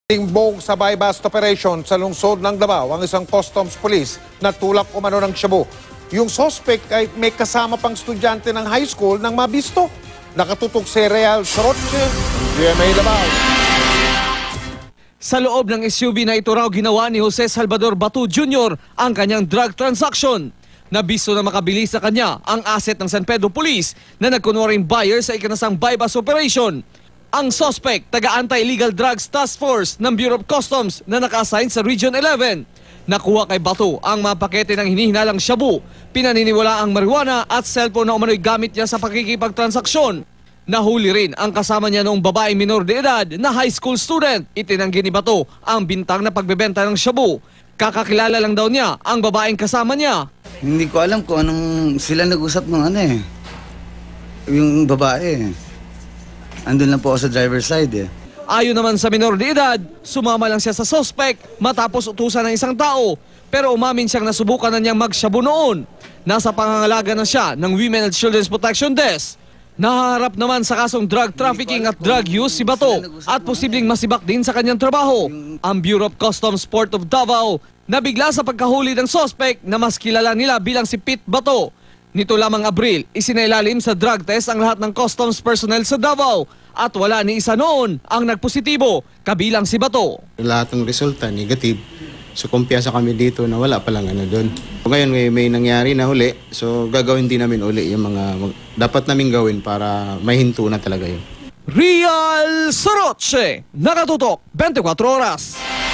Tingbong sa buy-bust operation sa lungsod ng Davao ang isang customs police na tulak umano ng shabu. Yung suspect ay may kasama pang estudyante ng high school nang mabisto. Nakatutok si Real Soroche, GMA Davao. Sa loob ng SUV na ito raw ginawa ni Jose Salvador Batu Jr. ang kanyang drug transaction. Nabisto na makabili sa kanya ang asset ng San Pedro Police na nagkunwaring buyer sa ikinasang buy-bust operation. Ang suspect, taga-Anti-Illegal Drugs Task Force ng Bureau of Customs na naka-assign sa Region 11. Nakuha kay Batu ang mga pakete ng hinihinalang shabu, pinaniniwala ang marijuana at cellphone na umano'y gamit niya sa pakikipagtransaksyon. Nahuli rin ang kasama niya noong babaeng minor de edad na high school student. Itinanggi ni Batu ang bintang na pagbebenta ng shabu. Kakakilala lang daw niya ang babaeng kasama niya. Hindi ko alam kung anong sila nag-usap ng yung babae. Andun lang po ako sa driver's side Ayon naman sa minor de edad, sumama lang siya sa suspect matapos utusan ng isang tao. Pero umamin siyang nasubukan na niyang magshabu noon. Nasa pangangalaga na siya ng Women and Children's Protection Desk. Naharap naman sa kasong drug trafficking at drug use si Bato at posibleng masibak din sa kanyang trabaho. Ang Bureau of Customs Port of Davao nabigla sa pagkahuli ng suspect na mas kilala nila bilang si Pete Bato. Nito lamang Abril, isinailalim sa drug test ang lahat ng customs personnel sa Davao at wala ni isa noon ang nagpositibo, kabilang si Bato. Lahat ng resulta negative. So kumpiyansa kami dito na wala palang doon. Ngayon may nangyari na huli, so gagawin din namin uli yung mga dapat namin gawin para mahinto na talaga yun. Real Soroche, nakatutok 24 oras.